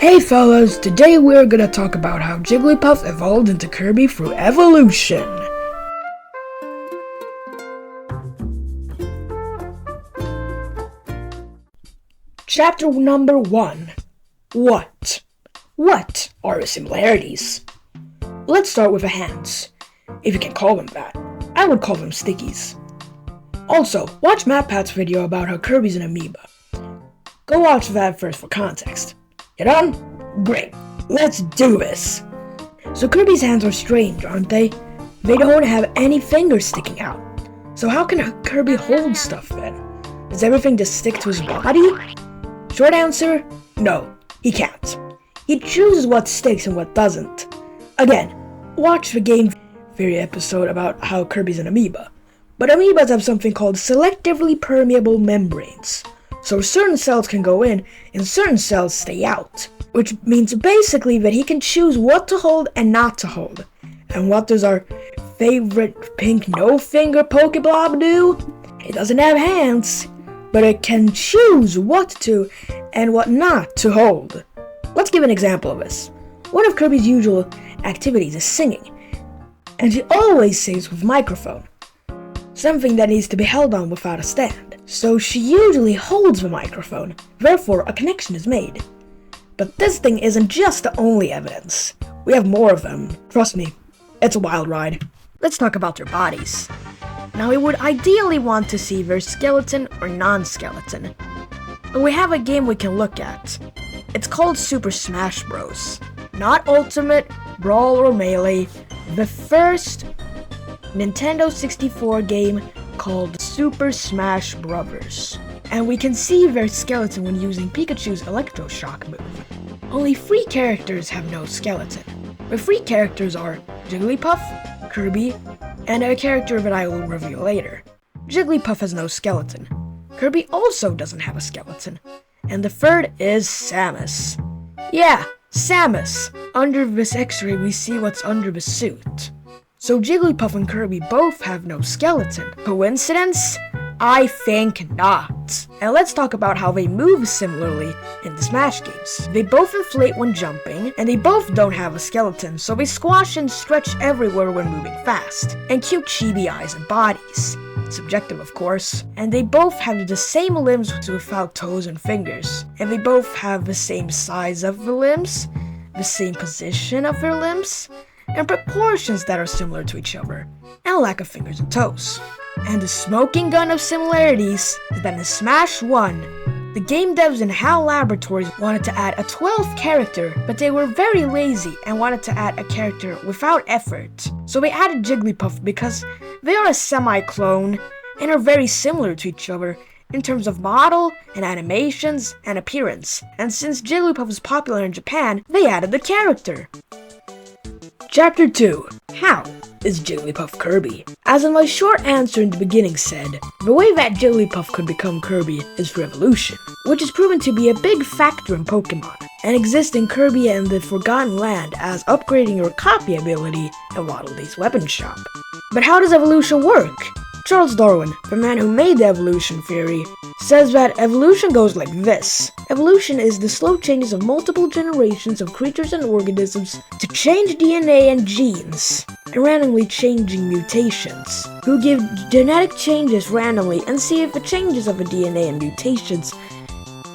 Hey fellas, today we're gonna talk about how Jigglypuff evolved into Kirby through evolution. Chapter number 1. What? What are the similarities? Let's start with the hands, if you can call them that. I would call them stickies. Also, watch Matpat's video about how Kirby's an amoeba. Go watch that first for context. You done? Great. Let's do this. So Kirby's hands are strange, aren't they? They don't have any fingers sticking out. So how can Kirby hold stuff then? Does everything just stick to his body? Short answer, no, he can't. He chooses what sticks and what doesn't. Again, watch the game theory episode about how Kirby's an amoeba. But amoebas have something called selectively permeable membranes. So certain cells can go in and certain cells stay out. Which means basically that he can choose what to hold and not to hold. And what does our favorite pink no-finger Pokeblob do? It doesn't have hands, but it can choose what to and what not to hold. Let's give an example of this. One of Kirby's usual activities is singing. And he always sings with a microphone. Something that needs to be held on without a stand. So she usually holds the microphone, therefore a connection is made. But this thing isn't just the only evidence. We have more of them. Trust me, it's a wild ride. Let's talk about their bodies. Now we would ideally want to see their skeleton or non-skeleton. But we have a game we can look at. It's called Super Smash Bros. Not Ultimate, Brawl, or Melee. The first Nintendo 64 game called Super Smash Bros. And we can see their skeleton when using Pikachu's electroshock move. Only 3 characters have no skeleton. The 3 characters are Jigglypuff, Kirby, and a character that I will reveal later. Jigglypuff has no skeleton. Kirby also doesn't have a skeleton. And the third is Samus. Yeah, Samus. Under this x-ray we see what's under the suit. So Jigglypuff and Kirby both have no skeleton. Coincidence? I think not. And let's talk about how they move similarly in the Smash games. They both inflate when jumping, and they both don't have a skeleton, so they squash and stretch everywhere when moving fast. And cute chibi eyes and bodies. Subjective, of course. And they both have the same limbs without toes and fingers. And they both have the same size of the limbs, the same position of their limbs, and proportions that are similar to each other, and a lack of fingers and toes. And the smoking gun of similarities is that in Smash 1, the game devs in HAL Laboratories wanted to add a 12th character, but they were very lazy and wanted to add a character without effort. So they added Jigglypuff because they are a semi-clone and are very similar to each other in terms of model and animations and appearance. And since Jigglypuff is popular in Japan, they added the character. Chapter 2. How is Jigglypuff Kirby? As in my short answer in the beginning said, the way that Jigglypuff could become Kirby is through evolution, which is proven to be a big factor in Pokemon, and exists in Kirby and the Forgotten Land as upgrading your copy ability in Waddle Dee's weapon shop. But how does evolution work? Charles Darwin, the man who made the evolution theory, says that evolution goes like this. Evolution is the slow changes of multiple generations of creatures and organisms to change DNA and genes, and randomly changing mutations, who give genetic changes randomly and see if the changes of the DNA and mutations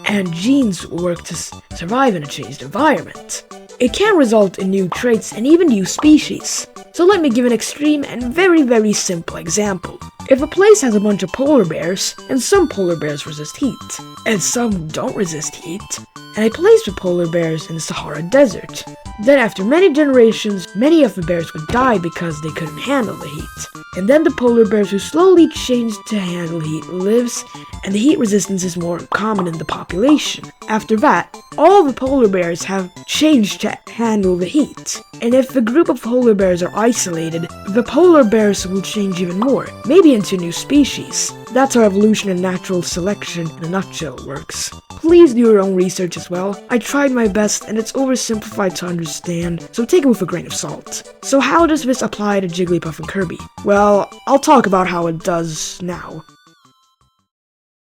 and genes work to survive in a changed environment. It can result in new traits and even new species. So let me give an extreme and very simple example. If a place has a bunch of polar bears, and some polar bears resist heat, and some don't resist heat, and I place the polar bears in the Sahara Desert, then after many generations, many of the bears would die because they couldn't handle the heat. And then the polar bears who slowly changed to handle heat lives, and the heat resistance is more common in the population. After that, all the polar bears have changed to handle the heat. And if the group of polar bears are isolated, the polar bears will change even more, maybe into new species. That's how evolution and natural selection in a nutshell works. Please do your own research as well. I tried my best and it's oversimplified to understand, so take it with a grain of salt. So how does this apply to Jigglypuff and Kirby? Well, I'll talk about how it does now.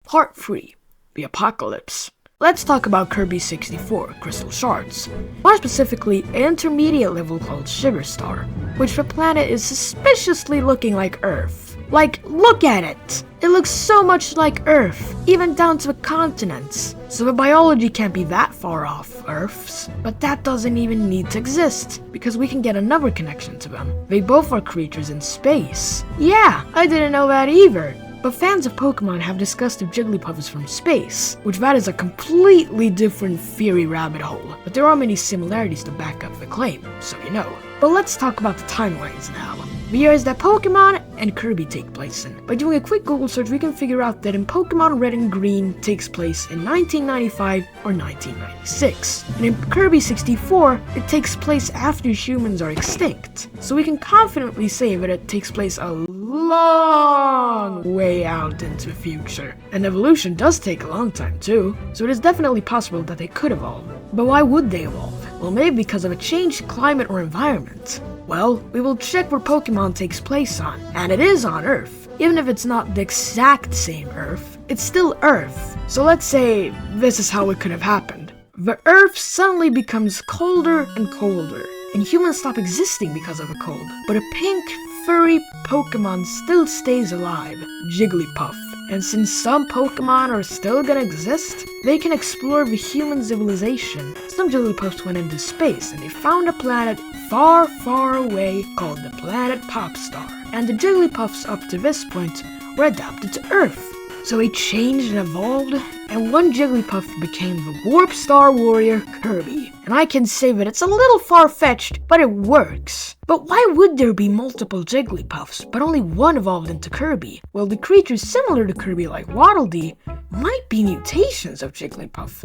Part 3. The Apocalypse. Let's talk about Kirby 64 crystal shards. More specifically, an intermediate level called Sugar Star, which the planet is suspiciously looking like Earth. Like, look at it! It looks so much like Earth, even down to the continents. So the biology can't be that far off Earth's. But that doesn't even need to exist, because we can get another connection to them. They both are creatures in space. Yeah, I didn't know that either. But fans of Pokemon have discussed if Jigglypuff is from space, which that is a completely different theory rabbit hole. But there are many similarities to back up the claim, so you know. But let's talk about the timelines now. The years that Pokemon and Kirby take place in. By doing a quick Google search, we can figure out that in Pokemon Red and Green takes place in 1995 or 1996. And in Kirby 64, it takes place after humans are extinct. So we can confidently say that it takes place a long way out into the future. And evolution does take a long time too, so it is definitely possible that they could evolve. But why would they evolve? Well, maybe because of a changed climate or environment. Well, we will check where Pokemon takes place on, and it is on Earth. Even if it's not the exact same Earth, it's still Earth. So let's say this is how it could have happened. The Earth suddenly becomes colder and colder, and humans stop existing because of the cold. But a pink, furry Pokemon still stays alive, Jigglypuff. And since some Pokemon are still gonna exist, they can explore the human civilization. Some Jigglypuffs went into space and they found a planet far, far away called the planet Popstar. And the Jigglypuffs up to this point were adapted to Earth. So they changed and evolved, and one Jigglypuff became the Warp Star Warrior Kirby. And I can say that it's a little far-fetched, but it works. But why would there be multiple Jigglypuffs, but only one evolved into Kirby? Well, the creatures similar to Kirby like Waddle Dee might be mutations of Jigglypuff.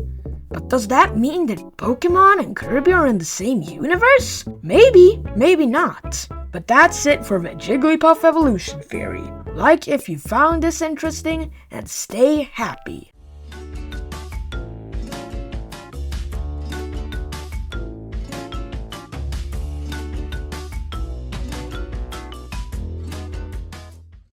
But does that mean that Pokemon and Kirby are in the same universe? Maybe, maybe not. But that's it for the Jigglypuff evolution theory. Like if you found this interesting, and stay happy.